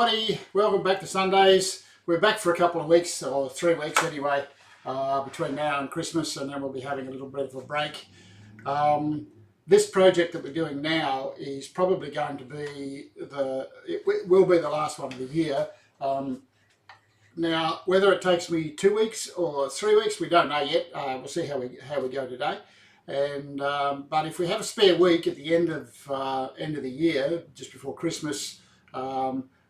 everybody, welcome back to Sundays. We're back for a couple of weeks, or 3 weeks anyway, between now and Christmas, and then we'll be having a little bit of a break. This project that we're doing now is probably going to be it will be the last one of the year. Now, whether it takes me 2 weeks or 3 weeks, we don't know yet. We'll see how we go today. And but if we have a spare week at the end of the year, just before Christmas,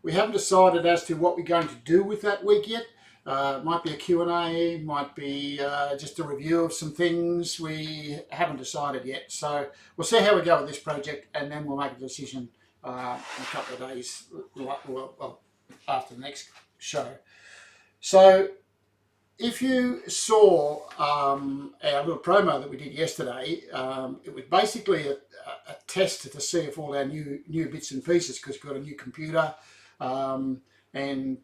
we haven't decided as to what we're going to do with that week yet. Might be a Q&A, might be just a review of some things. We haven't decided yet. So we'll see how we go with this project, and then we'll make a decision in a couple of days well, after the next show. So if you saw our little promo that we did yesterday, it was basically a test to see if all our new bits and pieces, because we've got a new computer, and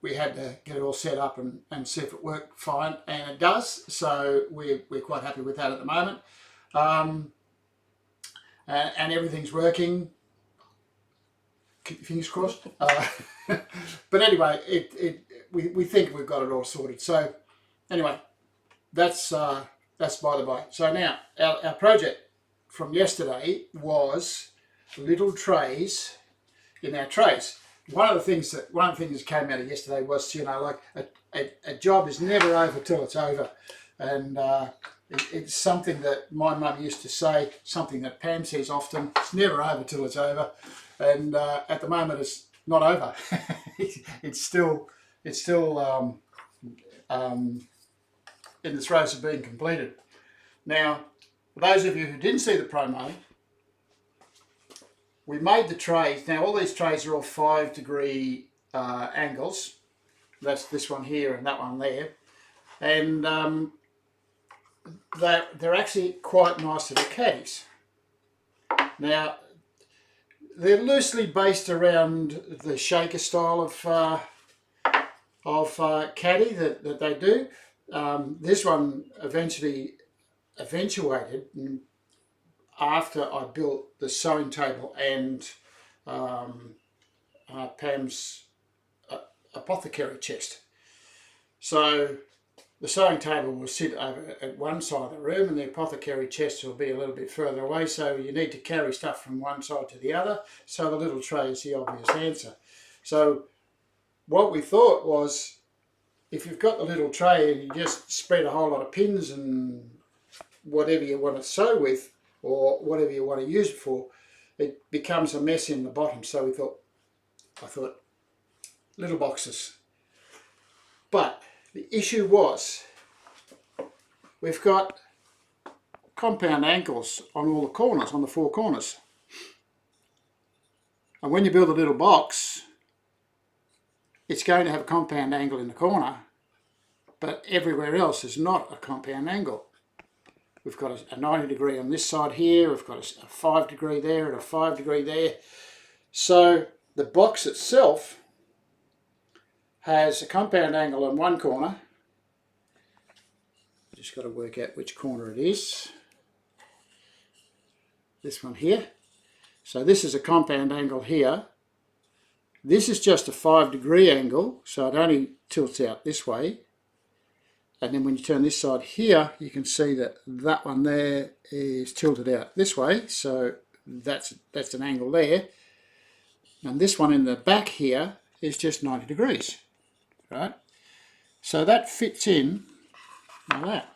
we had to get it all set up and see if it worked fine, and it does. So we're quite happy with that at the moment, and everything's working. Keep your fingers crossed. But anyway, we think we've got it all sorted. So anyway, that's by the by. So now our project from yesterday was little trays in our trays. One of the things that came out of yesterday was, you know, like a job is never over till it's over, and it's something that my mum used to say, something that Pam says often. It's never over till it's over, and at the moment it's not over. it's still in the throes of being completed. Now, for those of you who didn't see the promo, we made the trays. Now all these trays are all 5-degree angles. That's this one here and that one there, and they're actually quite nice little caddies. Now they're loosely based around the shaker style of caddy that they do. This one eventuated after I built the sewing table and Pam's apothecary chest. So the sewing table will sit over at one side of the room, and the apothecary chest will be a little bit further away, so you need to carry stuff from one side to the other. So the little tray is the obvious answer. So what we thought was, if you've got the little tray and you just spread a whole lot of pins and whatever you want to sew with, or whatever you want to use it for, it becomes a mess in the bottom. So I thought little boxes. But the issue was, we've got compound angles on all the corners, on the 4 corners. And when you build a little box, it's going to have a compound angle in the corner, but everywhere else is not a compound angle. We've got a 90-degree on this side here, we've got a 5-degree there and a 5-degree there. So the box itself has a compound angle on one corner. Just got to work out which corner it is. This one here. So this is a compound angle here. This is just a 5-degree angle, so it only tilts out this way. And then when you turn this side here, you can see that that one there is tilted out this way, so that's an angle there. And this one in the back here is just 90 degrees, right? So that fits in like that.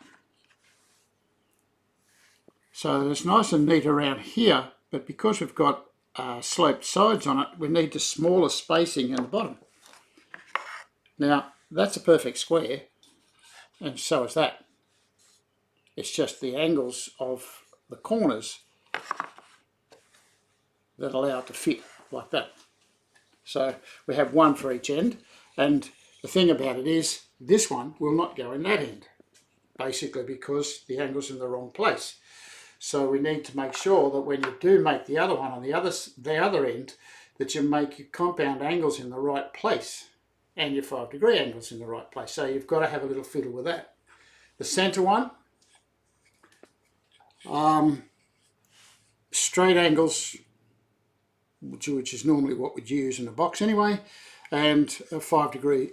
So it's nice and neat around here, but because we've got sloped sides on it, we need the smaller spacing in the bottom. Now that's a perfect square, and so is that. It's just the angles of the corners that allow it to fit like that. So we have one for each end, and the thing about it is this one will not go in that end, basically because the angle's in the wrong place. So we need to make sure that when you do make the other one on the other end, that you make your compound angles in the right place and your 5-degree angles in the right place. So you've got to have a little fiddle with that. The centre one, straight angles which is normally what we'd use in a box anyway, and a 5-degree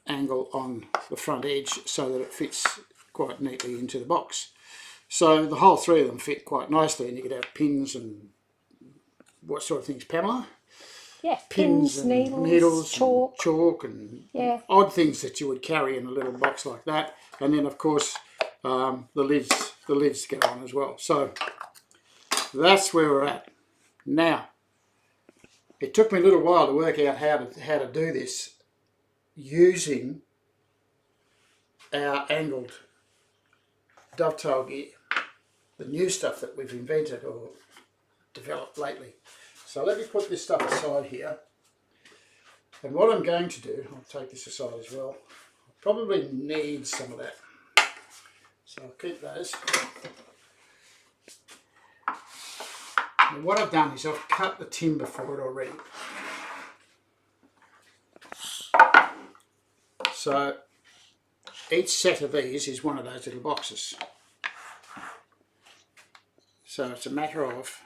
angle on the front edge so that it fits quite neatly into the box. So the whole 3 of them fit quite nicely, and you could have pins and what sort of things, Pamela? Yeah, Pins and needles, chalk and yeah, odd things that you would carry in a little box like that. And then of course the lids go on as well. So that's where we're at. Now, it took me a little while to work out how to do this using our angled dovetail gear, the new stuff that we've invented or developed lately. So let me put this stuff aside here, and what I'm going to do, I'll take this aside as well, I'll probably need some of that, so I'll keep those. And what I've done is I've cut the timber for it already. So each set of these is one of those little boxes. So it's a matter of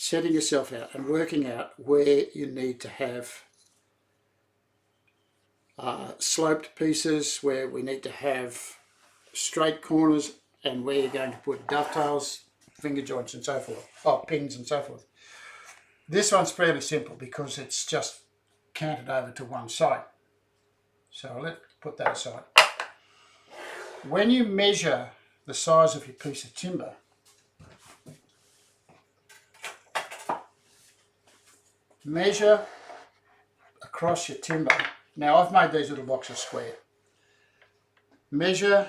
setting yourself out and working out where you need to have sloped pieces, where we need to have straight corners, and where you're going to put dovetails, finger joints and so forth, pins and so forth. This one's fairly simple because it's just canted over to one side. So let's put that aside. When you measure the size of your piece of timber, measure across your timber. Now I've made these little boxes square. Measure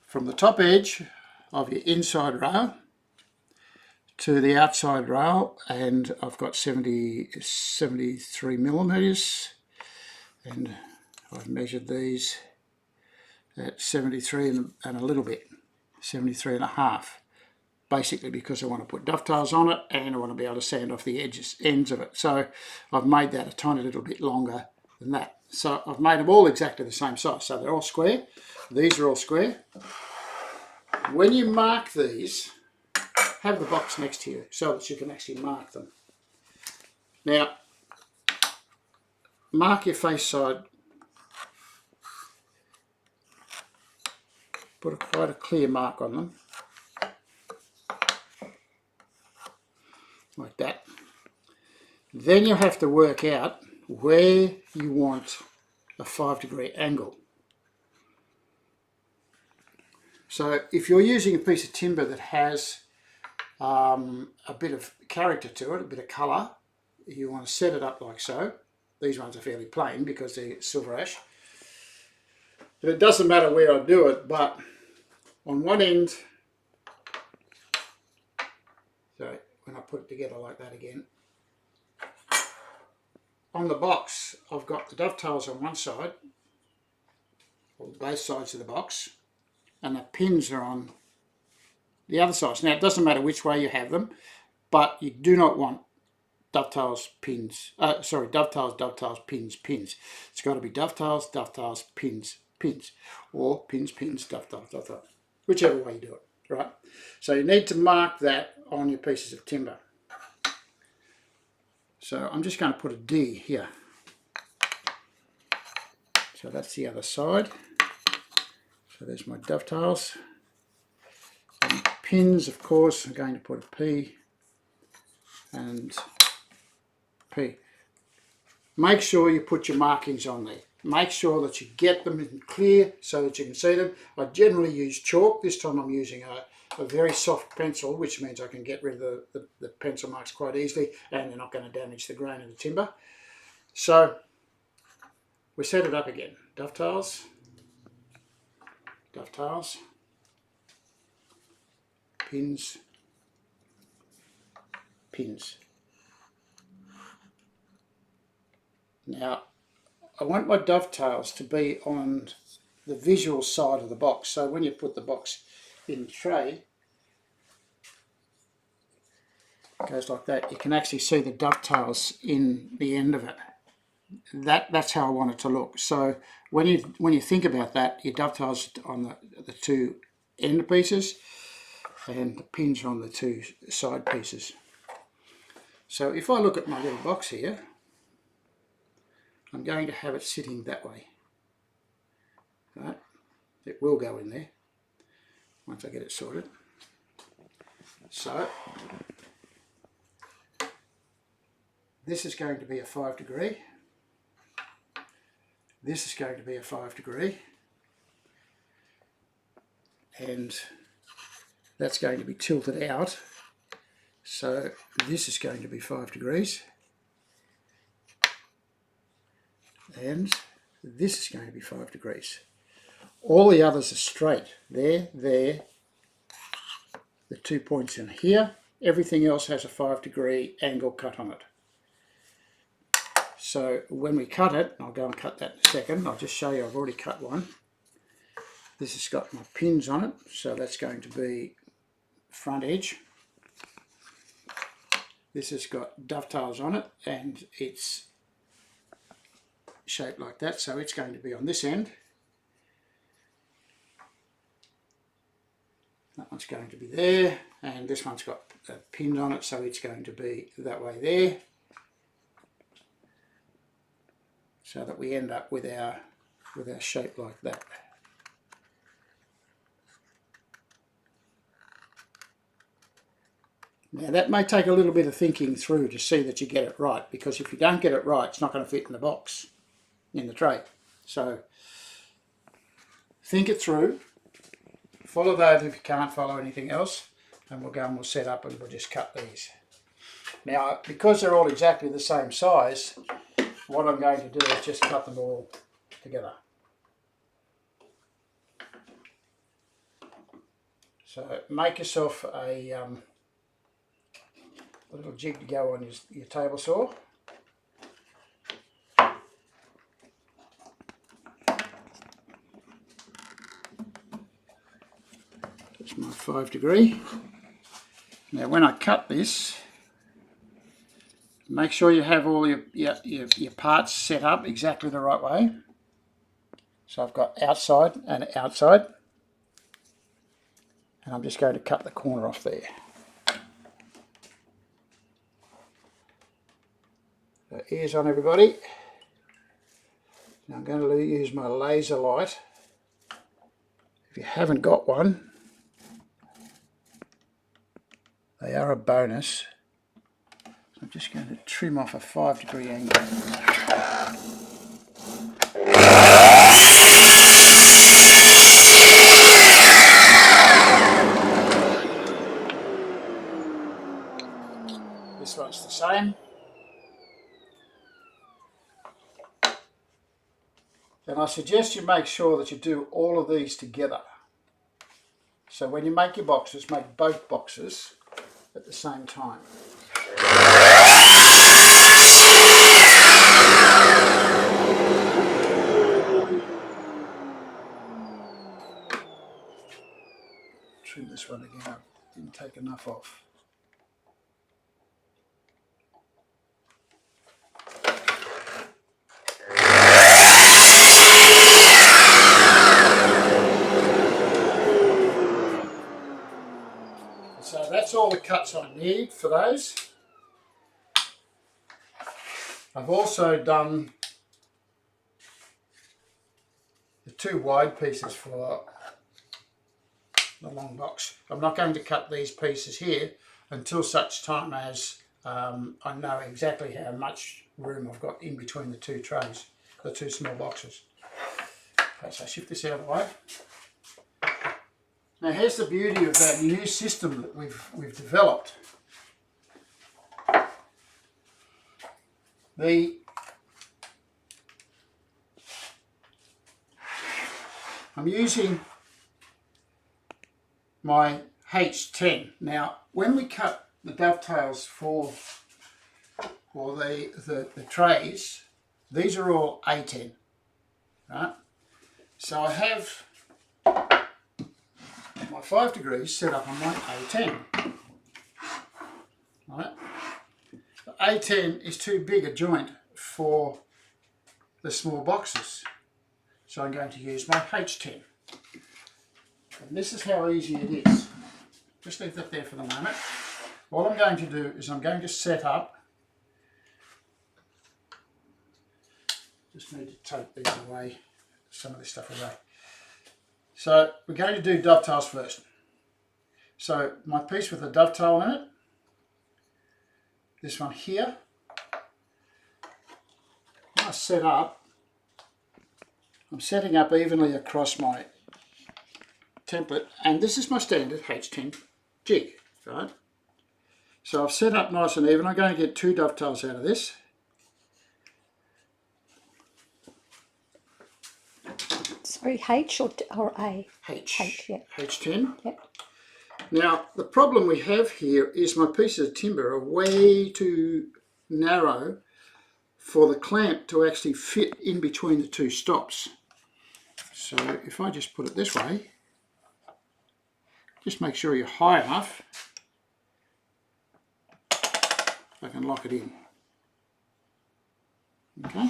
from the top edge of your inside rail to the outside rail, and I've got 73 millimeters, and I've measured these at 73 and a little bit, 73 and a half. Basically because I want to put dovetails on it and I want to be able to sand off the ends of it. So I've made that a tiny little bit longer than that. So I've made them all exactly the same size. So they're all square. These are all square. When you mark these, have the box next to you so that you can actually mark them. Now, mark your face side. Put quite a clear mark on them. Like that. Then you have to work out where you want a 5-degree angle. So if you're using a piece of timber that has a bit of character to it, a bit of colour, you want to set it up like so. These ones are fairly plain because they're silver ash. And it doesn't matter where I do it, but on one end, so when I put it together like that again, on the box I've got the dovetails on one side, or both sides of the box, and the pins are on the other sides. Now it doesn't matter which way you have them, but you do not want dovetails, pins, dovetails, pins, pins. It's got to be dovetails, dovetails, pins, pins, or pins, pins, dovetails, dovetails, whichever way you do it, right? So you need to mark that on your pieces of timber. So I'm just going to put a D here. So that's the other side. So there's my dovetails. And pins, of course, I'm going to put a P and P. Make sure you put your markings on there. Make sure that you get them in clear so that you can see them. I generally use chalk. This time I'm using a very soft pencil, which means I can get rid of the pencil marks quite easily and they're not going to damage the grain of the timber. So we set it up again. Dovetails, dovetails, pins, pins. Now I want my dovetails to be on the visual side of the box, so when you put the box in the tray, it goes like that, you can actually see the dovetails in the end of it. That's how I want it to look. So when you think about that, your dovetails on the two end pieces, and the pins are on the two side pieces. So if I look at my little box here, I'm going to have it sitting that way. Right? It will go in there once I get it sorted. So this is going to be a 5 degree. This is going to be a 5 degree. And that's going to be tilted out. So this is going to be 5 degrees. And this is going to be 5 degrees. All the others are straight. There, the 2 points in here. Everything else has a 5 degree angle cut on it. So when we cut it, I'll go and cut that in a second. I'll just show you I've already cut one. This has got my pins on it, so that's going to be front edge. This has got dovetails on it, and it's shaped like that, so it's going to be on this end. That one's going to be there, and this one's got pins on it, so it's going to be that way there. So that we end up with our shape like that. Now that may take a little bit of thinking through to see that you get it right, because if you don't get it right, it's not going to fit in the box, in the tray. So think it through, follow those if you can't follow anything else, and we'll go and we'll set up and we'll just cut these. Now because they're all exactly the same size, what I'm going to do is just cut them all together. So make yourself a little jig to go on your table saw. That's my 5 degree. Now when I cut this, make sure you have all your parts set up exactly the right way. So I've got outside and outside. And I'm just going to cut the corner off there. So ears on everybody. Now I'm going to use my laser light. If you haven't got one, they are a bonus. So I'm just going to trim off a 5 degree angle. This one's the same. And I suggest you make sure that you do all of these together. So when you make your boxes, make both boxes at the same time. Trim this one again, I didn't take enough off. So that's all the cuts I need for those. I've also done the 2 wide pieces for the long box. I'm not going to cut these pieces here until such time as I know exactly how much room I've got in between the 2 trays, the 2 small boxes. Okay, so shift this out of the way. Now here's the beauty of that new system that we've developed. I'm using my H10. Now when we cut the dovetails for the trays, these are all A10, right? So I have my 5 degrees set up on my A10. Right? The A10 is too big a joint for the small boxes, so I'm going to use my H10. And this is how easy it is. just leave that there for the moment. What I'm going to do is I'm going to set up, just need to take these away, some of this stuff away. So we're going to do dovetails first. So my piece with a dovetail in it, this one here, I set up, I'm setting up evenly across my template, and this is my standard H10 jig, right? So I've set up nice and even. I'm going to get 2 dovetails out of this. Sorry, H or A? H. Yeah. H10. Yep. Now, the problem we have here is my pieces of timber are way too narrow for the clamp to actually fit in between the 2 stops. So if I just put it this way, just make sure you're high enough, I can lock it in. Okay.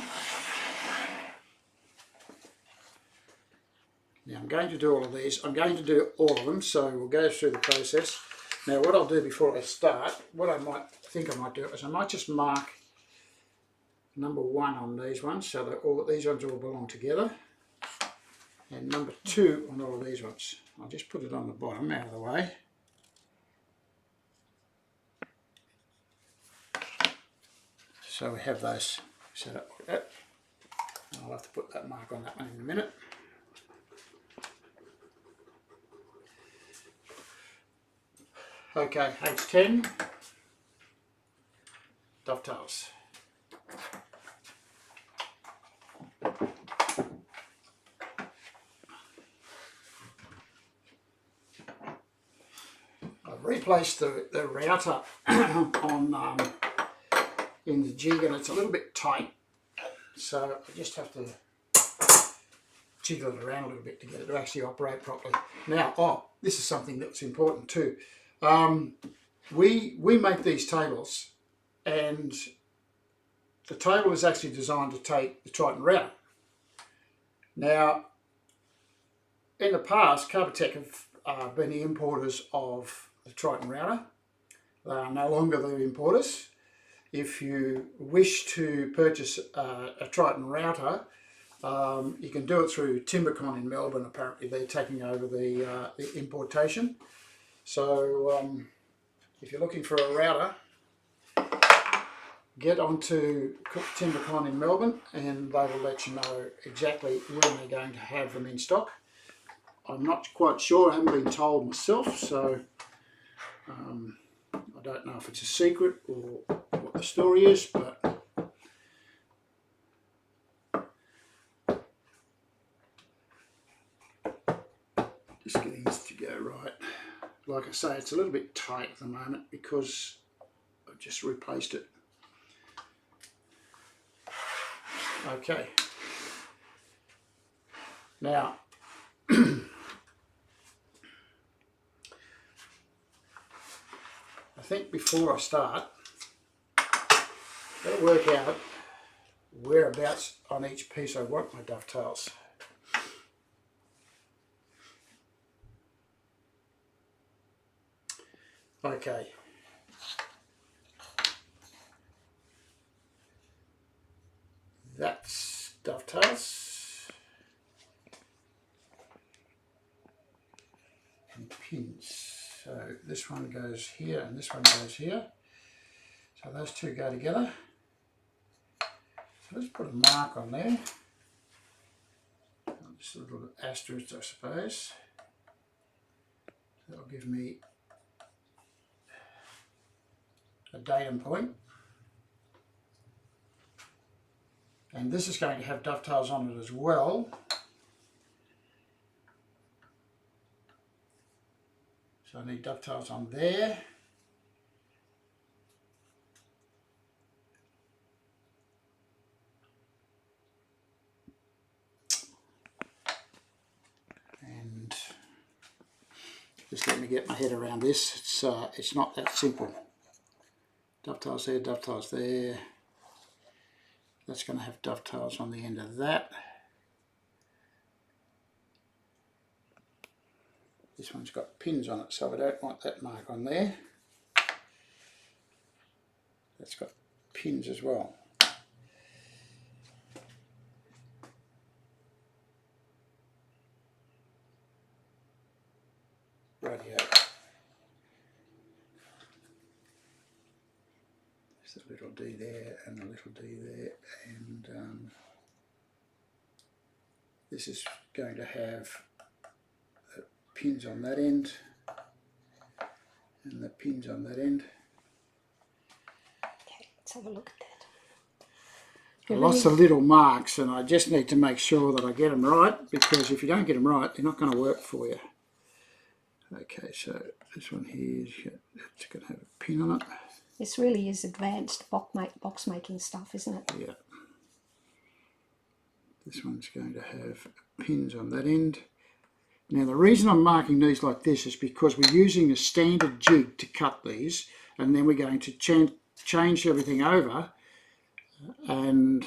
Now I'm going to do all of these. I'm going to do all of them, so we'll go through the process. Now what I'll do before I start, what I might do is I might just mark number 1 on these ones, so that these ones all belong together, and number 2 on all of these ones. I'll just put it on the bottom out of the way. So we have those set up like that. I'll have to put that mark on that one in a minute. Okay, H10 dovetails. I've replaced the router on in the jig, and it's a little bit tight, so I just have to jiggle it around a little bit to get it to actually operate properly. Now, this is something that's important too. We make these tables, and the table is actually designed to take the Triton router. Now, in the past, Carbotech have been the importers of the Triton router. They are no longer the importers. If you wish to purchase a Triton router, you can do it through TimberCon in Melbourne. Apparently they're taking over the importation. So if you're looking for a router, get onto TimberCon in Melbourne and they will let you know exactly when they're going to have them in stock. I'm not quite sure, I haven't been told myself, so I don't know if it's a secret or what the story is, but just getting this to go right. Like I say, it's a little bit tight at the moment because I've just replaced it. Okay. Now, I think before I start, I've got to work out whereabouts on each piece I want my dovetails. Okay. That's dovetails and pins. So this one goes here and this one goes here. So those two go together. So let's put a mark on there. Just a little asterisk, I suppose. That'll give me a datum point. And this is going to have dovetails on it as well. So I need dovetails on there. And just let me get my head around this. It's not that simple. Dovetails there, dovetails there. That's going to have dovetails on the end of that. This one's got pins on it, so I don't want that mark on there. That's got pins as well. Rightio. There's a little D there and a little D there, and this is going to have the pins on that end and the pins on that end. Okay, let's have a look at that. Lots of little marks, and I just need to make sure that I get them right, because if you don't get them right, they're not going to work for you. Okay, so this one here, it's going to have a pin on it. This really is advanced box making stuff, isn't it? Yeah. This one's going to have pins on that end. Now the reason I'm marking these like this is because we're using a standard jig to cut these, and then we're going to change everything over and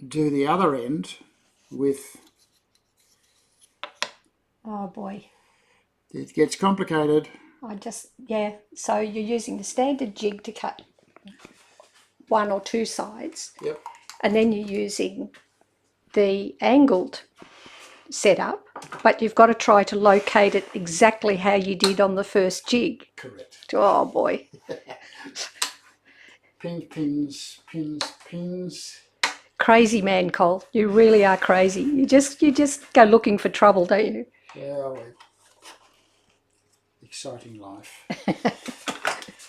do the other end with... Oh boy. It gets complicated. Yeah, so you're using the standard jig to cut one or two sides. Yep. And then you're using the angled setup, but you've got to try to locate it exactly how you did on the first jig. Correct. Oh boy. Pins, pins, pins. Crazy man, Cole. You really are crazy. You just go looking for trouble, don't you? Yeah, well, exciting life.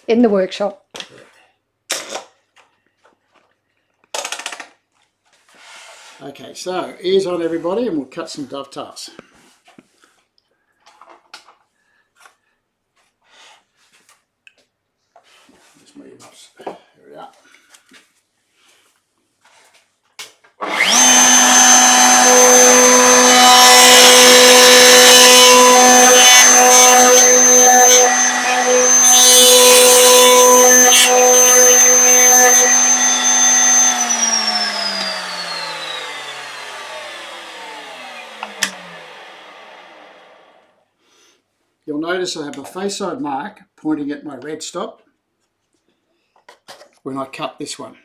In the workshop. Yeah. Okay, so ears on everybody, and we'll cut some dovetails. Just move us. Here we are. You'll notice I have a face side mark pointing at my red stop when I cut this one.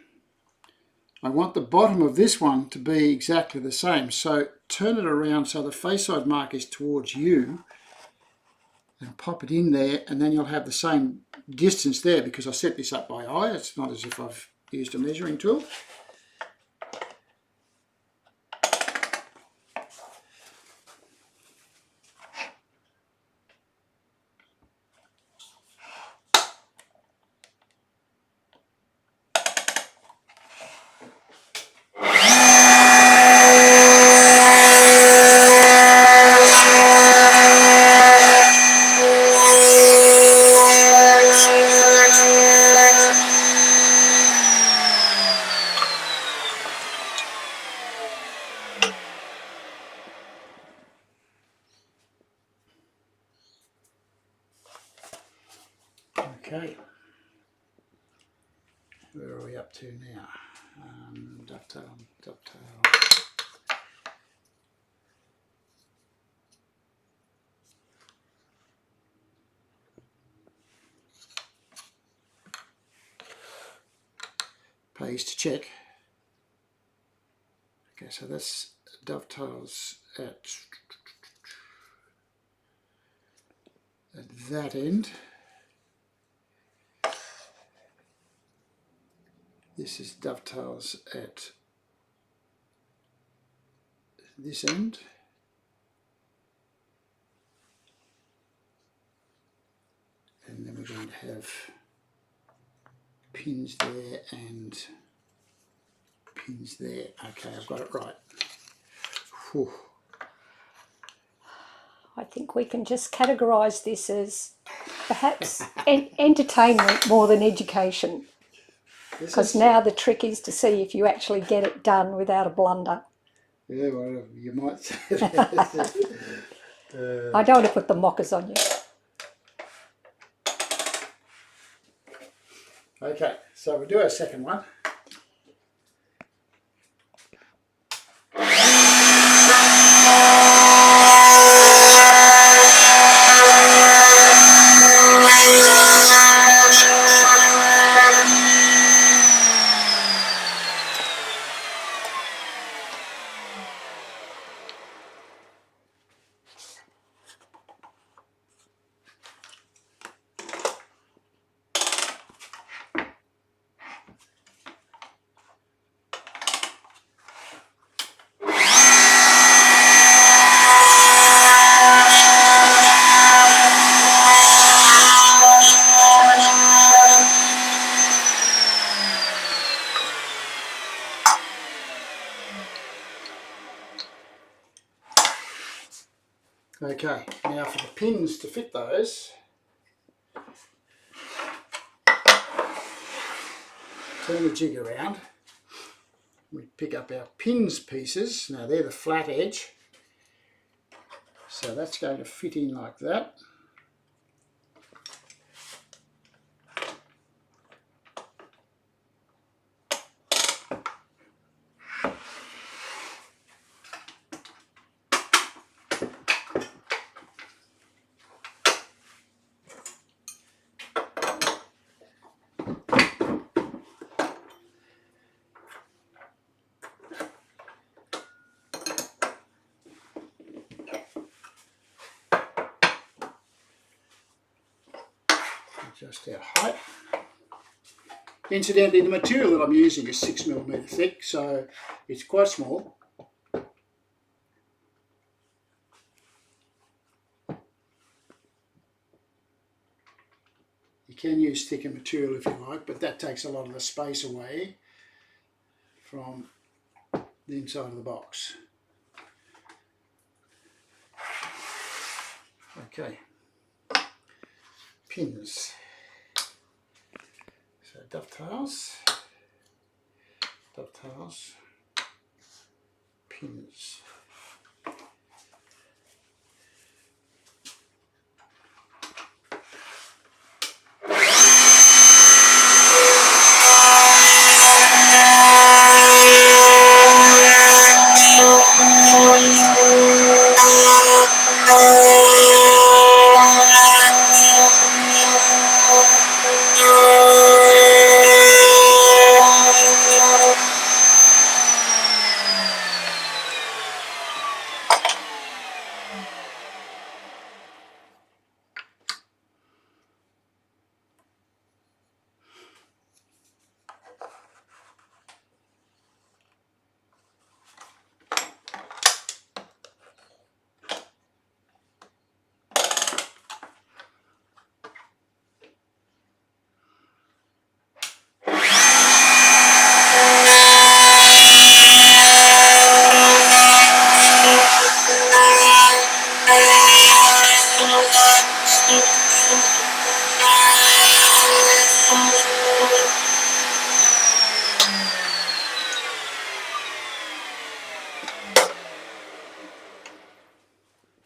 I want the bottom of this one to be exactly the same, so turn it around so the face side mark is towards you and pop it in there, and then you'll have the same distance there because I set this up by eye. It's not as if I've used a measuring tool. Okay, where are we up to now? Dovetail, dovetail. Pays to check. Okay, so that's dovetails at that end. This is dovetails at this end. And then we're going to have pins there and pins there. Okay, I've got it right. Whew. I think we can just categorise this as perhaps entertainment more than education. Because now the trick is to see if you actually get it done without a blunder. Yeah, well, you might say that. I don't want to put the mockers on you. Okay, so we'll do our second one. Okay, now for the pins to fit those, turn the jig around. We pick up our pins pieces. Now they're the flat edge, so that's going to fit in like that. Adjust our height. Incidentally, the material that I'm using is 6mm thick, so it's quite small. You can use thicker material if you like, but that takes a lot of the space away from the inside of the box. Okay, pins. So dovetails, pins.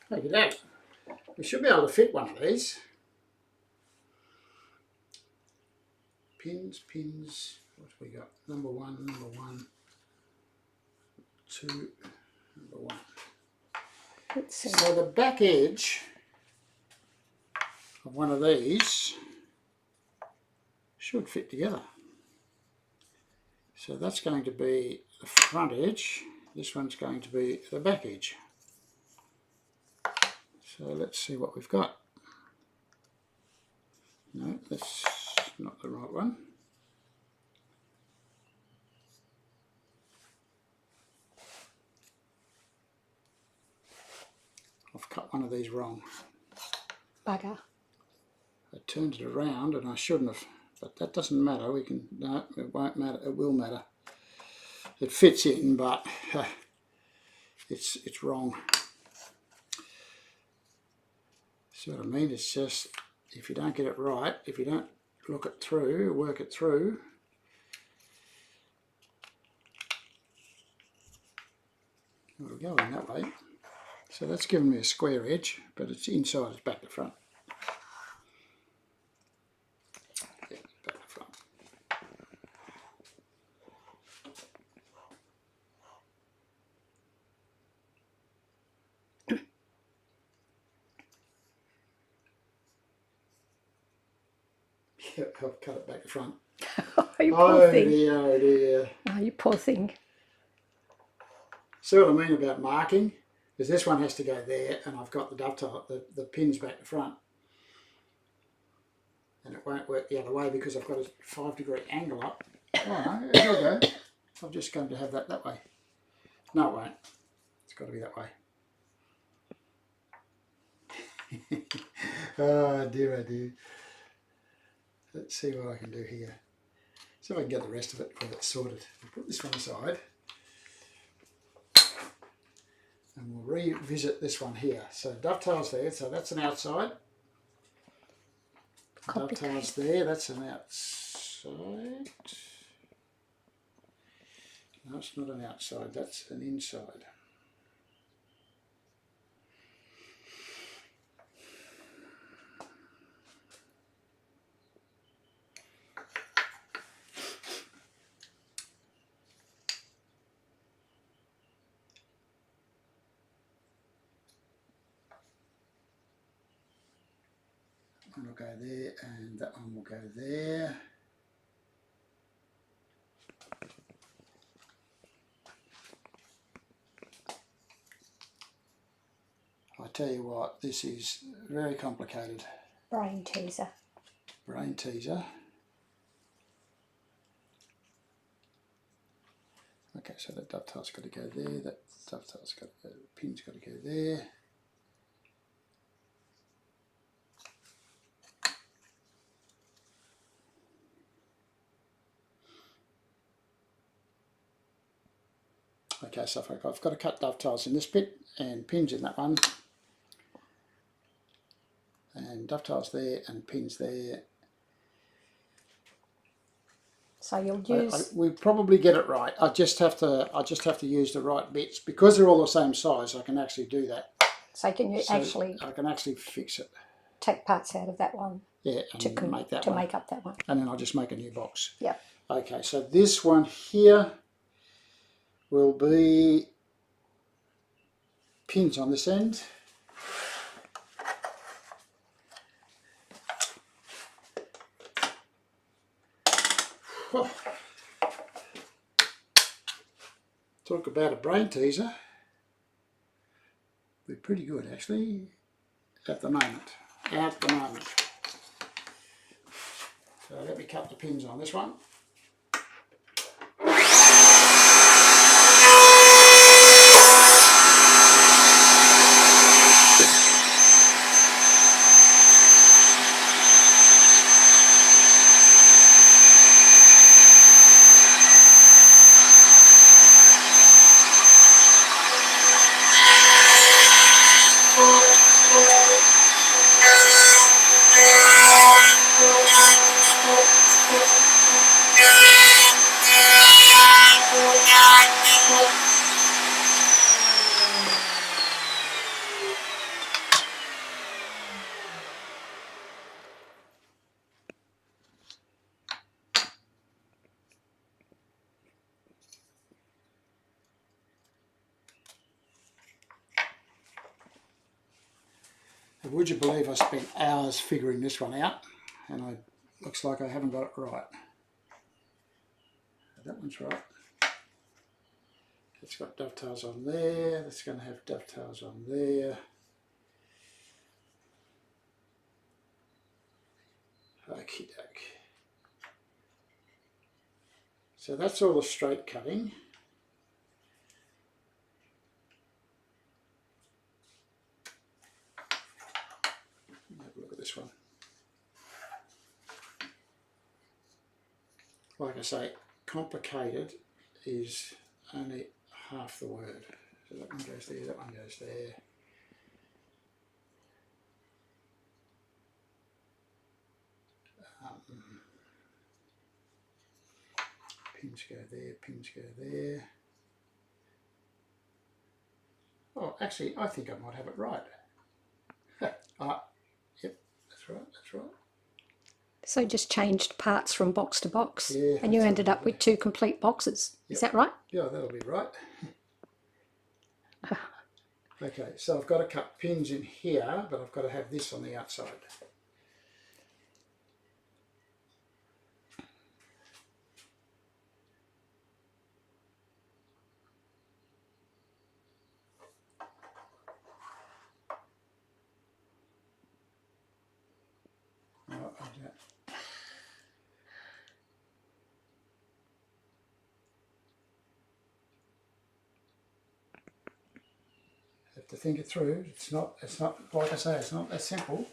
Look at that. We should be able to fit one of these. Pins. What have we got? Number one, 2, number 1. Let's see. So the back edge of one of these should fit together. So that's going to be the front edge. This one's going to be the back edge. So let's see what we've got. No, that's not the right one. I've cut one of these wrong. Bugger. I turned it around and I shouldn't have, but that doesn't matter. We can, no, it won't matter. It will matter. It fits in, but it's wrong. See what I mean? It's just, if you don't get it right, if you don't look it through, work it through, it'll go in that way. So that's giving me a square edge, but it's inside, it's back to front. Yeah, back to front. Yeah, I'll cut it back to front. Oh, you poor thing. Dear, oh dear. Oh, you poor thing. See what I mean about marking? Because this one has to go there, and I've got the dovetail, the pins back to front. And it won't work the other way because I've got a 5-degree angle up. Oh no, it'll go. I'm just going to have that way. No, it won't. It's got to be that way. Oh dear, oh dear. Let's see what I can do here. See if I can get the rest of it before it's sorted. I'll put this one aside. and we'll revisit this one here. So dovetails there, so that's an outside. Dovetails there, that's an outside. No, it's not an outside, that's an inside. One will go there, and that one will go there. I tell you what, this is very complicated. Brain teaser. Brain teaser. Okay, so that dovetail's got to go there, that dovetail's got to go, the pin's got to go there. Okay, so I've got to cut dovetails in this bit and pins in that one. And dovetails there and pins there. So you'll use. We probably get it right. I just have to use the right bits because they're all the same size. I can actually do that. So can you actually? I can actually fix it. Take parts out of that one. Yeah, and make that one. Make up that one. And then I'll just make a new box. Yeah. Okay, so this one here will be pins on this end. Oh. Talk about a brain teaser. We're pretty good actually at the moment. So let me cut the pins on this one. Would you believe I spent hours figuring this one out, and looks like I haven't got it right. That one's right. It's got dovetails on there. That's going to have dovetails on there. Okie doke. So that's all the straight cutting. Look at this one. Like I say, complicated is only half the word. So that one goes there, that one goes there. Pins go there, pins go there. Oh, actually, I think I might have it right. Yep, that's right, that's right. So just changed parts from box to box, yeah, and you ended up with 2 complete boxes. Yep. Is that right? Yeah, that'll be right. Okay, so I've got to cut pins in here, but I've got to have this on the outside. Have to think it through. It's not like I say, it's not that simple.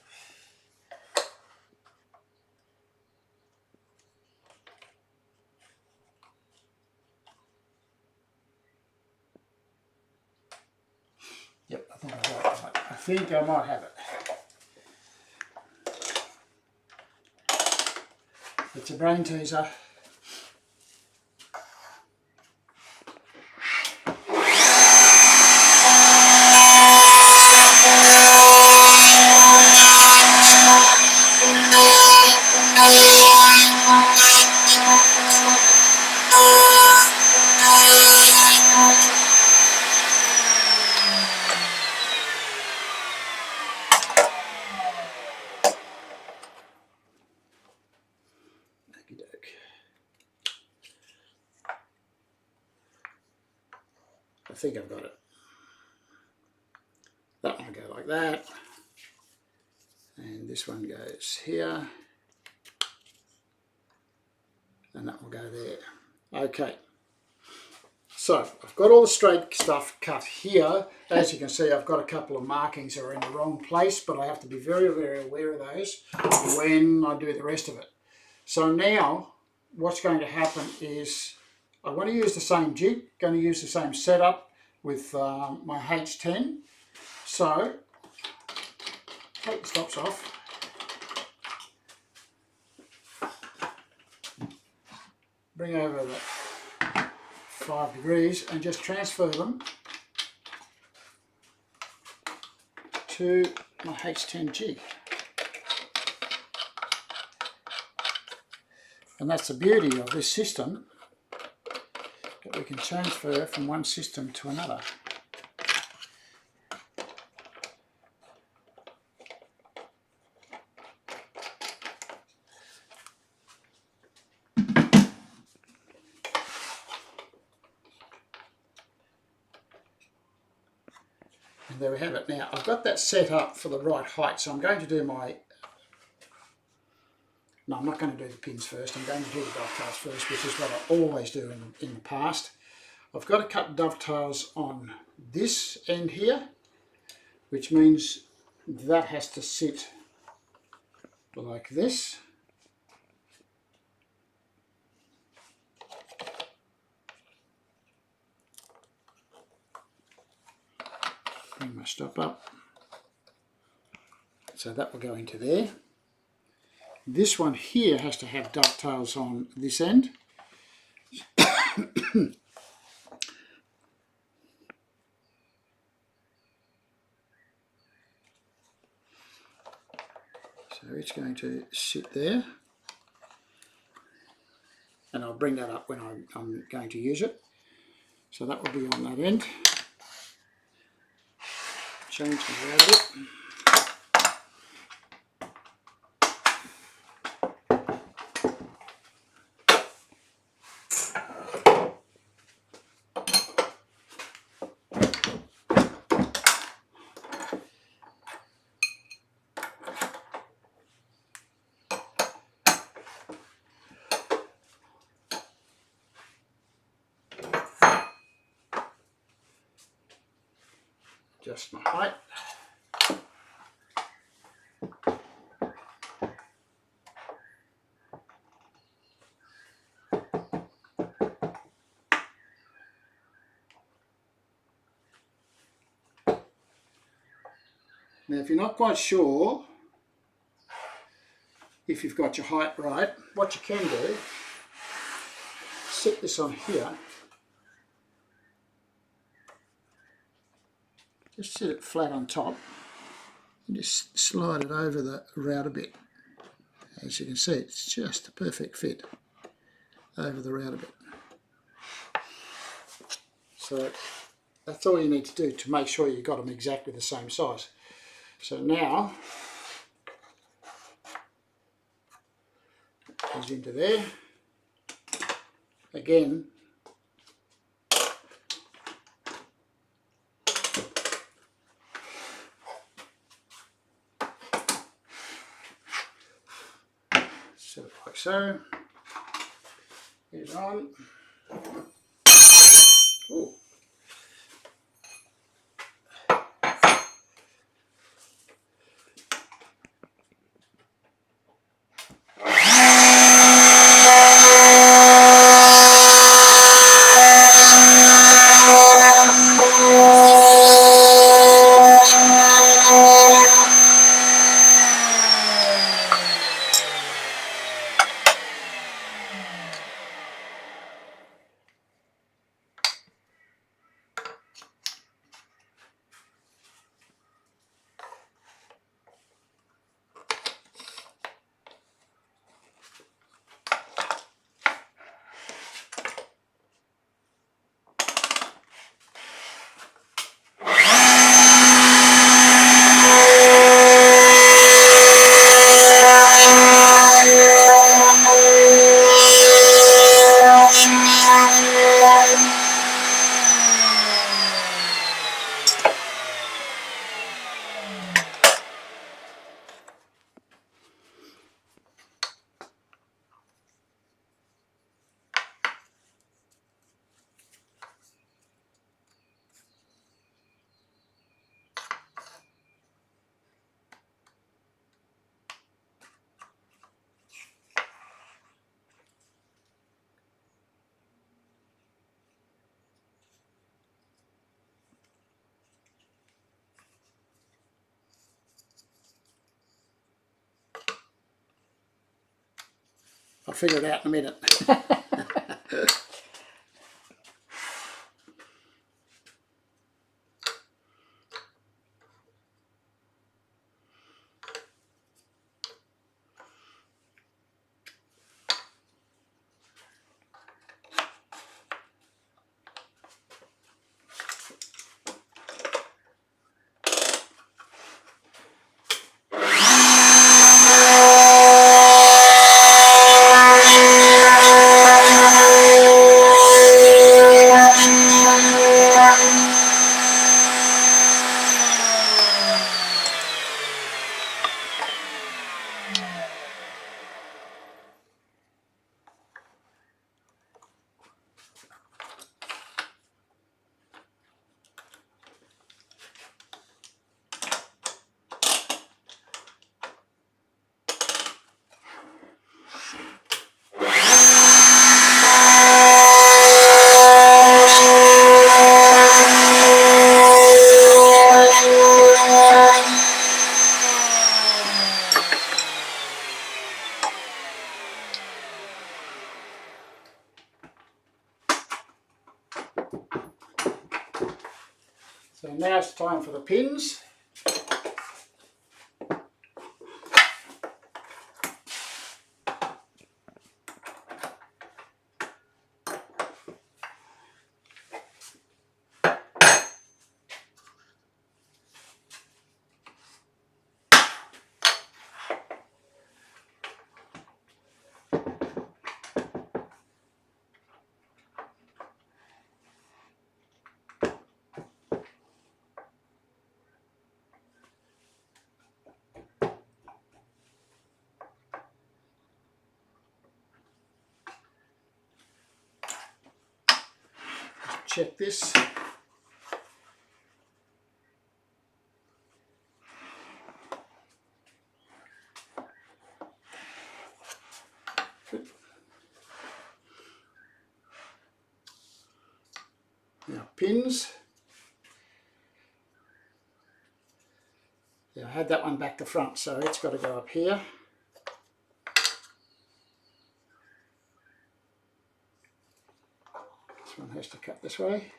think I might have it. It's a brain teaser. I think I've got it. That one will go like that, and this one goes here, and that will go there. Okay, so I've got all the straight stuff cut here. As you can see, I've got a couple of markings that are in the wrong place, but I have to be very, very aware of those when I do the rest of it. So now what's going to happen is I want to use the same jig, going to use the same setup with my H10. So take the stops off. Bring over the 5 degrees and just transfer them to my H10 jig. And that's the beauty of this system, that we can transfer from one system to another. And there we have it. Now I've got that set up for the right height, so I'm going to do my... No, I'm not going to do the pins first. I'm going to do the dovetails first, which is what I always do in the past. I've got to cut dovetails on this end here, which means that has to sit like this. Bring my stop up. So that will go into there. This one here has to have dovetails on this end. So it's going to sit there. And I'll bring that up when I'm going to use it. So that will be on that end. Change the out of it. Adjust my height. Now if you're not quite sure if you've got your height right, what you can do, sit this on here. Just sit it flat on top and just slide it over the router bit. As you can see, it's just a perfect fit over the router bit. So that's all you need to do to make sure you've got them exactly the same size. So now, it goes into there. Again, set it like so. Get it on. Ooh. I'll figure it out in a minute. So now it's time for the pins. Check this. Now pins. Yeah, I had that one back to front, so it's got to go up here. This one has to cut this way.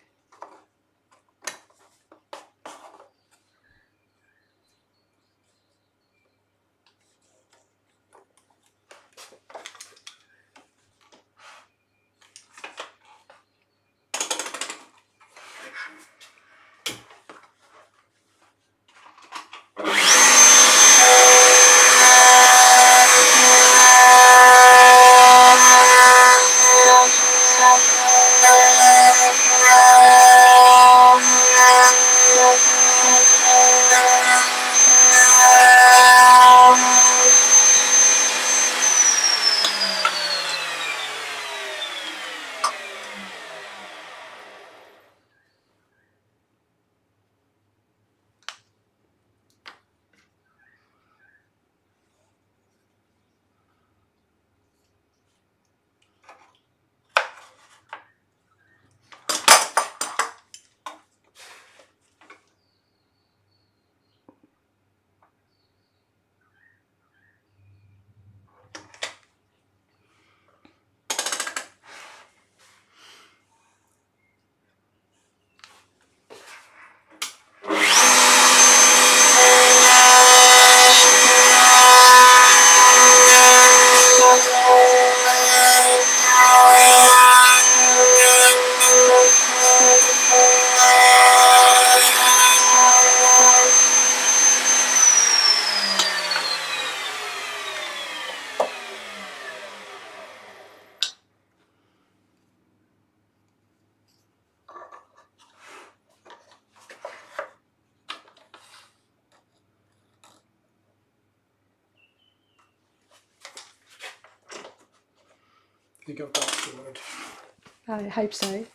I think I've got it sorted. I hope so.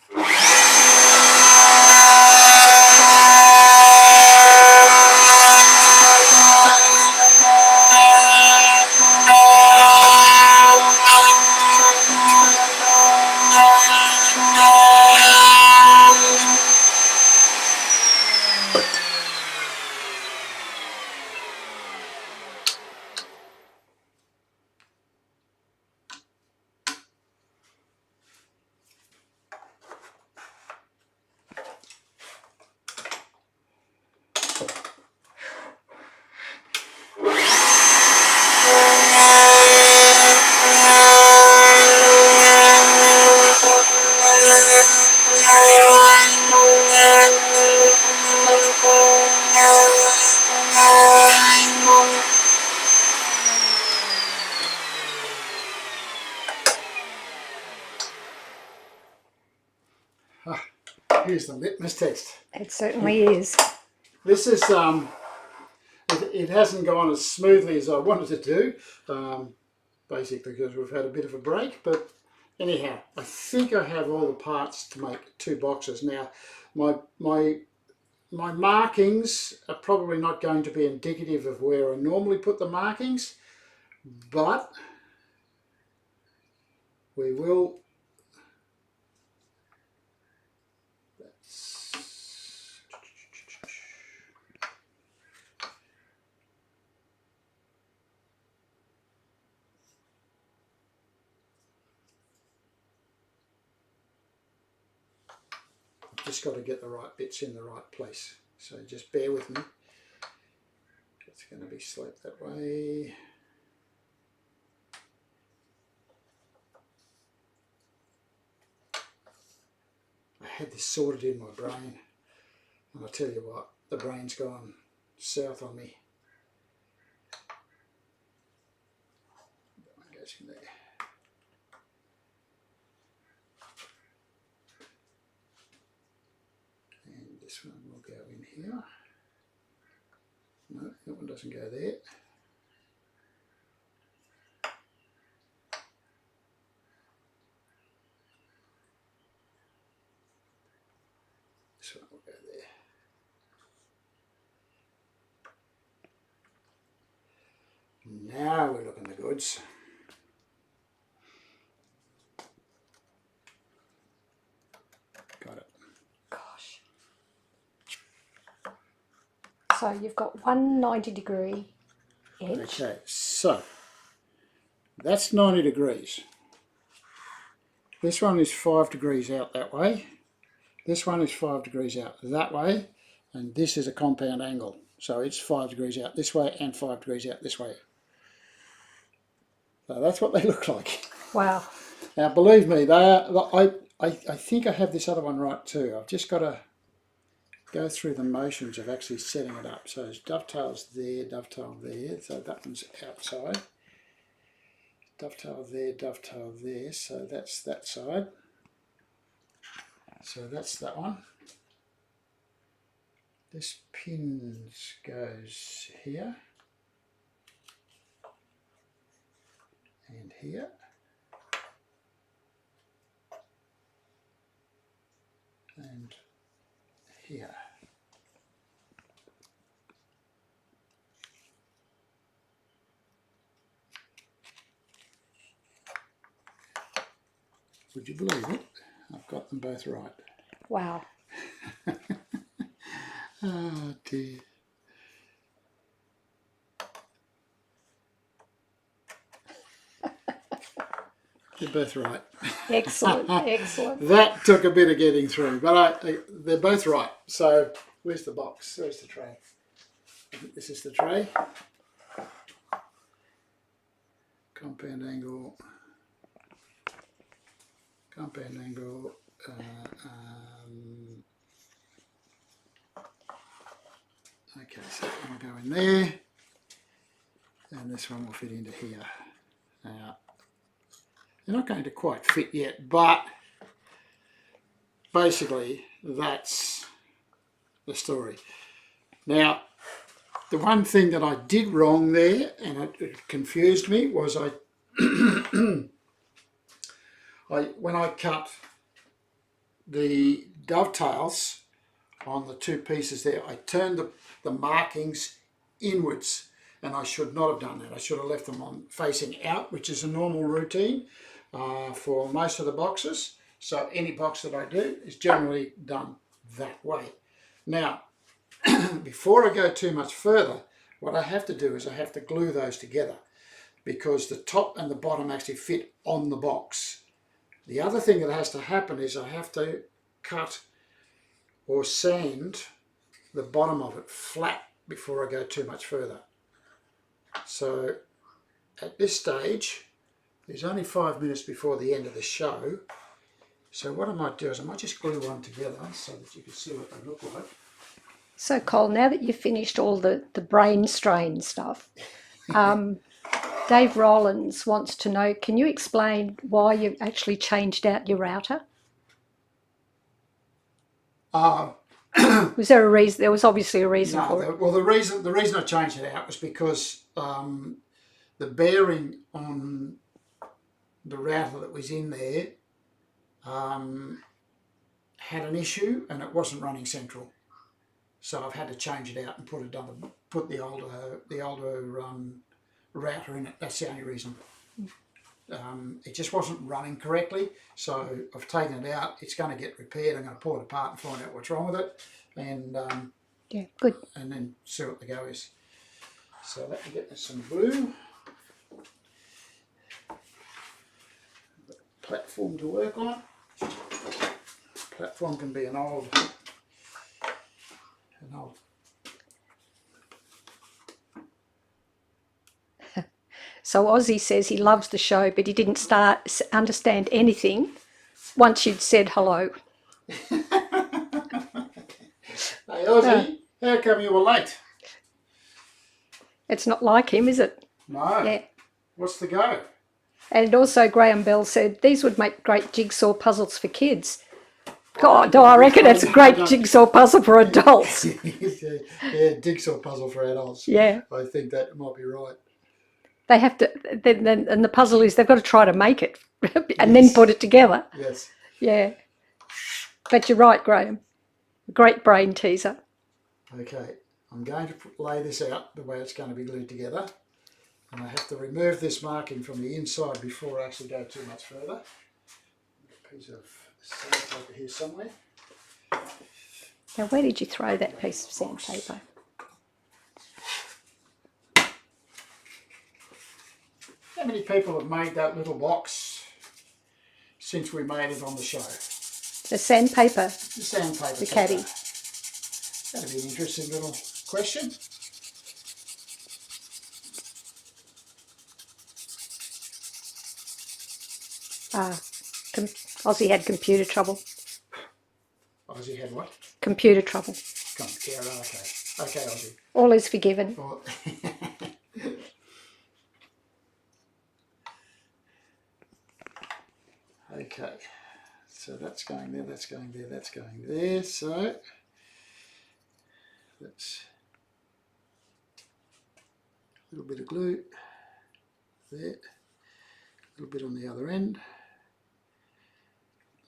is the litmus test. It certainly is. This is, it hasn't gone as smoothly as I wanted it to do, basically because we've had a bit of a break, but anyhow, I think I have all the parts to make 2 boxes. Now, my markings are probably not going to be indicative of where I normally put the markings, but we will. Just got to get the right bits in the right place, so just bear with me. It's going to be sloped that way. I had this sorted in my brain, and I tell you what, the brain's gone south on me. That one goes in there. This one will go in here. No, that one doesn't go there. This one will go there. Now we're looking the goods. Got it. Gosh. So you've got one 90-degree edge. Okay, so that's 90 degrees. This one is 5 degrees out that way. This one is 5 degrees out that way. And this is a compound angle. So it's 5 degrees out this way and 5 degrees out this way. So that's what they look like. Wow. Now believe me, they are, I think I have this other one right too. I've just got to go through the motions of actually setting it up. So it's dovetails there, dovetail there. So that one's outside. Dovetail there. So that's that side. So that's that one. This pin goes here and here. And here. Would you believe it? I've got them both right. Wow. Oh dear. They're both right. Excellent, excellent. That took a bit of getting through, but they're both right. So where's the box? Where's the tray? I think this is the tray. Compound angle. Compound angle. Okay, so that one will go in there, and this one will fit into here. Now, they're not going to quite fit yet, but basically that's the story. Now, the one thing that I did wrong there, and it confused me, was when I cut the dovetails on the 2 pieces there, I turned the markings inwards, and I should not have done that. I should have left them on facing out, which is a normal routine for most of the boxes. So any box that I do is generally done that way. Now, before I go too much further, what I have to do is I have to glue those together, because the top and the bottom actually fit on the box. The other thing that has to happen is I have to cut or sand the bottom of it flat before I go too much further. So at this stage, there's only 5 minutes before the end of the show. So what I might do is I might just glue one together so that you can see what they look like. So Cole, now that you've finished all the brain strain stuff, Dave Rollins wants to know, can you explain why you've actually changed out your router? Was there a reason? There was obviously a reason for it. Well, the reason I changed it out was because the bearing on the router that was in there had an issue and it wasn't running central. So I've had to change it out and put the older router in it. That's the only reason. It just wasn't running correctly, so I've taken it out. It's going to get repaired. I'm going to pull it apart and find out what's wrong with it, and yeah, good. And then see what the go is. So let me get some glue, platform to work on. Platform can be an old. So Ozzy says he loves the show, but he didn't understand anything once you'd said hello. Hey Ozzy, how come you were late? It's not like him, is it? No. Yeah. What's the go? And also Graham Bell said these would make great jigsaw puzzles for kids. God, I reckon it's a great jigsaw puzzle for adults. Yeah, jigsaw puzzle for adults. Yeah. I think that might be right. They have to, and the puzzle is they've got to try to make it and then put it together. Yes. Yeah. But you're right, Graham. Great brain teaser. Okay, I'm going to lay this out the way it's going to be glued together. And I have to remove this marking from the inside before I actually go too much further. A piece of sandpaper here somewhere. Now, where did you throw that piece of sandpaper? How many people have made that little box since we made it on the show? The sandpaper. The sandpaper. The caddy. That'd be an interesting little question. Ozzy had computer trouble. Ozzy had what? Computer trouble. Yeah, okay. Okay, Ozzy. All is forgiven. Okay, so that's going there, that's going there, that's going there. So let's a little bit of glue there, a little bit on the other end.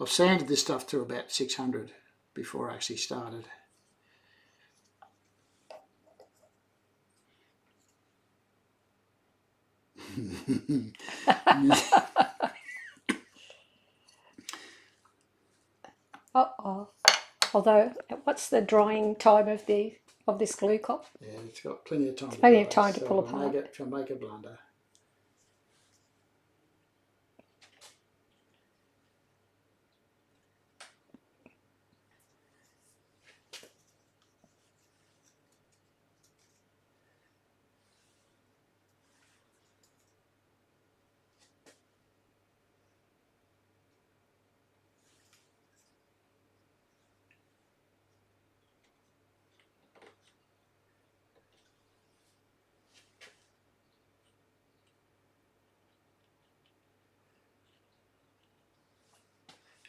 I've sanded this stuff to about 600 before I actually started. Although, what's the drying time of this glue cloth? Yeah, it's got plenty of time. Plenty of time to pull apart. If I make a blunder.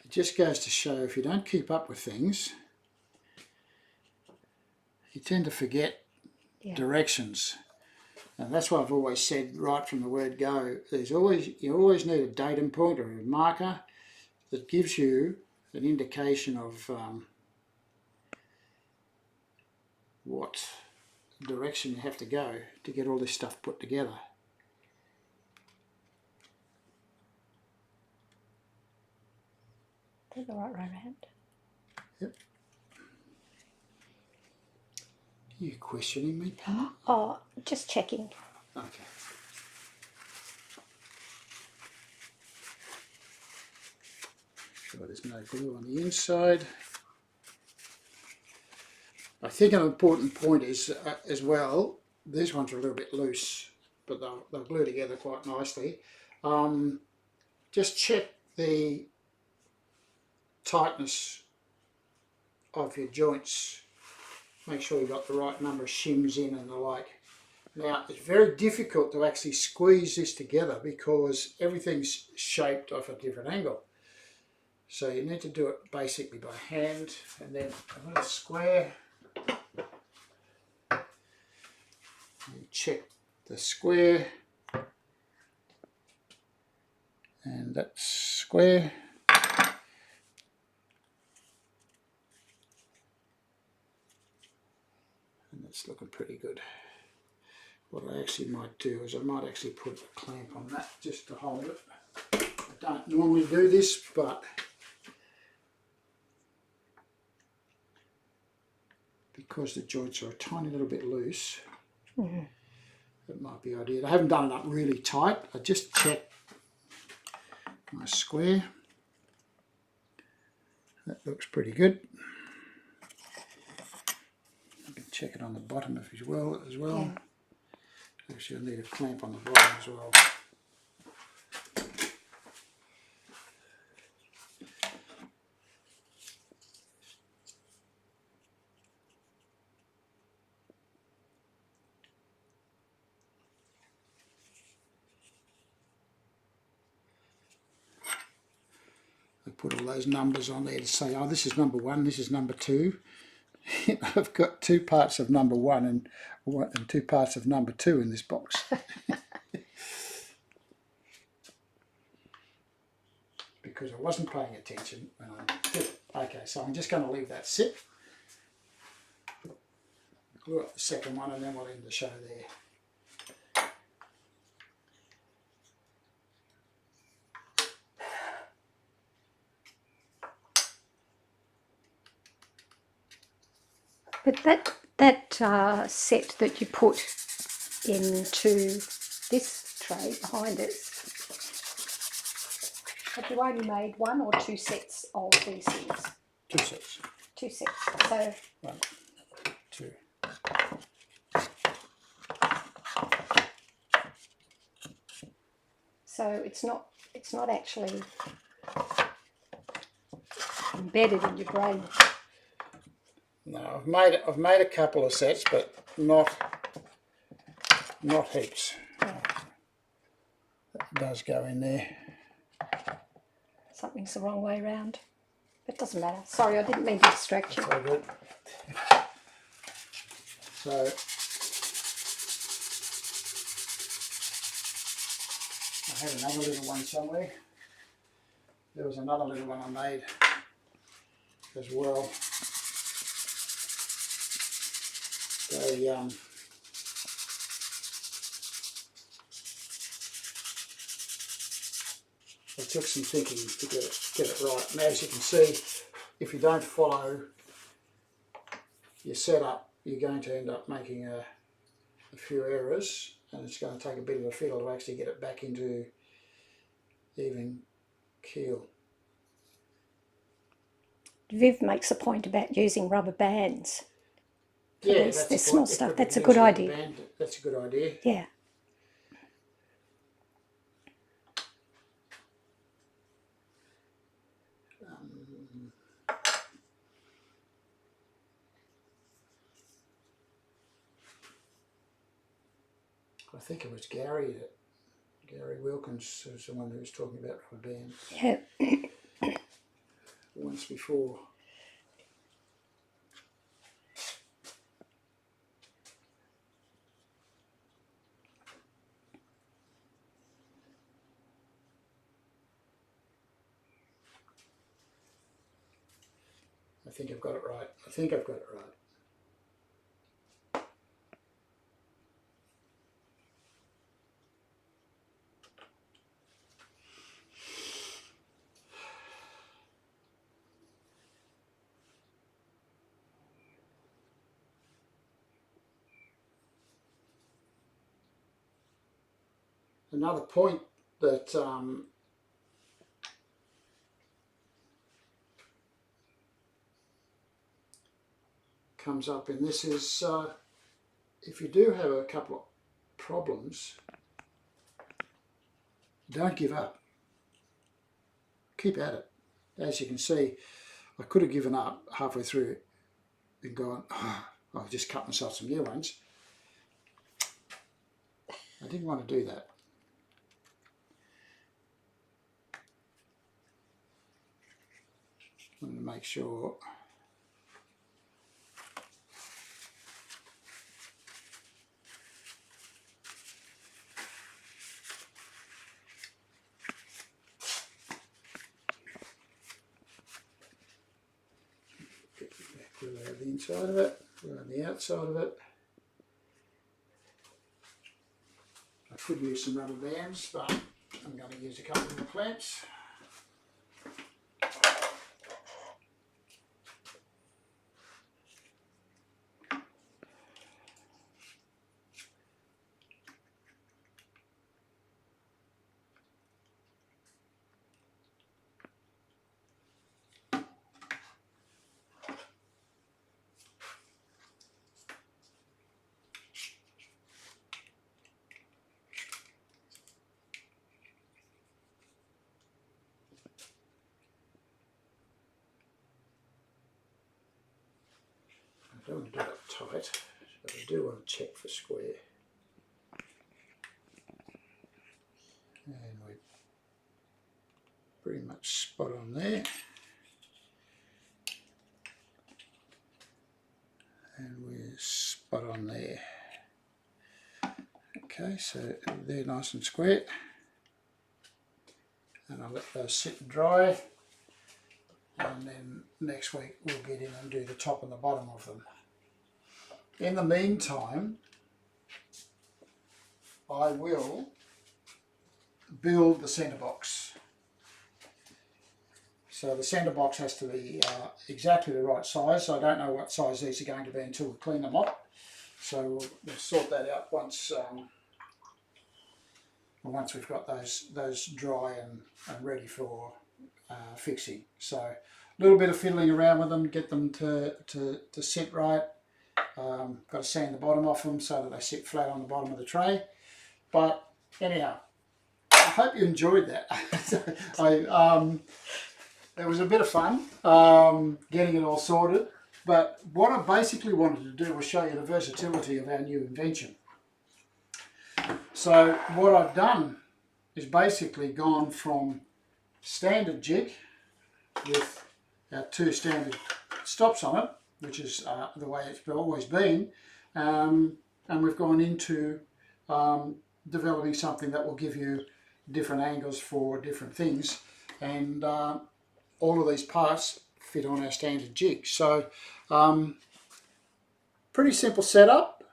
It just goes to show if you don't keep up with things, you tend to forget directions. And that's why I've always said right from the word go, you always need a datum point or a marker that gives you an indication of what direction you have to go to get all this stuff put together. Is that the right way around? Yep. Are you questioning me, Penny? Oh, just checking. Okay. Sure there's no glue on the inside. I think an important point is as well, these ones are a little bit loose, but they'll glue together quite nicely. Just check the tightness of your joints. Make sure you've got the right number of shims in and the like. Now, it's very difficult to actually squeeze this together because everything's shaped off a different angle. So you need to do it basically by hand, and then a little square. You check the square, and that's square. And that's looking pretty good. What I actually might do is I might actually put a clamp on that just to hold it. I don't normally do this, but because the joints are a tiny little bit loose, it might be ideal. I haven't done it up really tight. I just checked my square. That looks pretty good. I can check it on the bottom as well. Yeah. Actually, I need a clamp on the bottom as well. I put all those numbers on there to say, oh, this is number 1, this is number 2. I've got 2 parts of number 1 and 2 parts of number 2 in this box. Because I wasn't paying attention when I did it. Okay, so I'm just going to leave that sit. Glue up the second one and then we'll end the show there. But that set that you put into this tray behind us, have you only made 1 or 2 sets of these things? 2 sets. 2 sets. So 1, 2. So it's not actually embedded in your brain. No, I've made a couple of sets, but not heaps. That does go in there. Something's the wrong way round. It doesn't matter. Sorry, I didn't mean to distract you. It's all good. So I had another little one somewhere. There was another little one I made as well. It took some thinking to get it right. And as you can see, if you don't follow your setup, you're going to end up making a few errors, and it's going to take a bit of a fiddle to actually get it back into even keel. Viv makes a point about using rubber bands. Yeah, this small stuff. That's a good idea. That's a good idea. Yeah. I think it was Gary Wilkins was the one who was talking about rubber bands. Yeah. Once before. I think I've got it right. Another point that comes up in this is if you do have a couple of problems, don't give up. Keep at it. As you can see, I could have given up halfway through and gone, oh, I'll just cut myself some new ones. I didn't want to do that. I'm going to make sure. We'll have the inside of it, we'll have the outside of it. I could use some rubber bands, but I'm going to use a couple of the clamps. I don't want to do it tight, but I do want to check for square. And we're pretty much spot on there. And we're spot on there. Okay, so they're nice and square. And I'll let those sit and dry. And then next week we'll get in and do the top and the bottom of them. In the meantime, I will build the centre box. So the centre box has to be exactly the right size. So I don't know what size these are going to be until we clean them up. So we'll sort that out once once we've got those dry and ready for fixing. So a little bit of fiddling around with them, get them to sit right. Got to sand the bottom off them so that they sit flat on the bottom of the tray. But anyhow, I hope you enjoyed that. It was a bit of fun getting it all sorted. But what I basically wanted to do was show you the versatility of our new invention. So what I've done is basically gone from standard jig with our two standard stops on it, which is the way it's always been, and we've gone into developing something that will give you different angles for different things, and all of these parts fit on our standard jig. So pretty simple setup,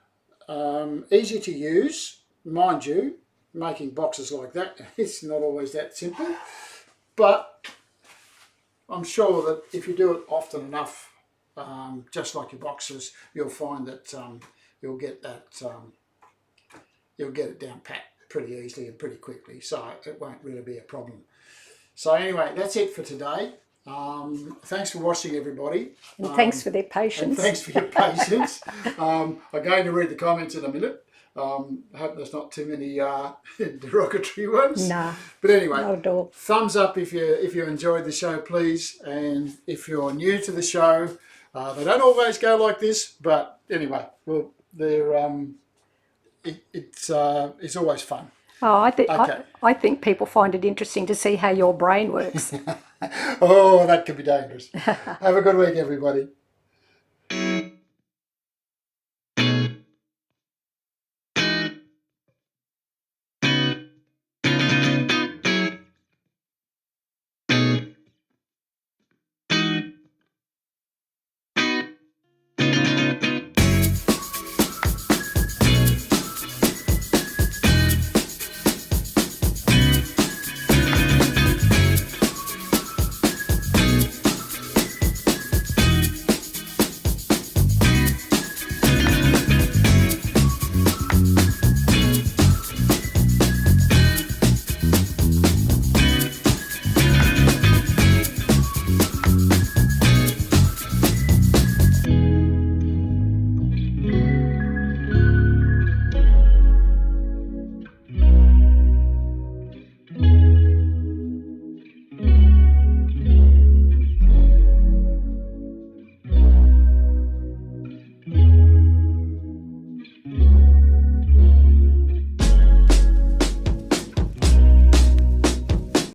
easy to use. Mind you, making boxes like that, it's not always that simple, but I'm sure that if you do it often enough, just like your boxes, you'll find that you'll get it down pat pretty easily and pretty quickly, so it won't really be a problem. So anyway, that's it for today. Thanks for watching, everybody. And thanks for their patience. And thanks for your patience. I'm going to read the comments in a minute. I hope there's not too many derogatory ones. Nah, but anyway, not at all. Thumbs up if you enjoyed the show, please. And if you're new to the show, they don't always go like this, but anyway, well, they're it's always fun. Oh, Okay. I think people find it interesting to see how your brain works. Oh, that could be dangerous. Have a good week, everybody.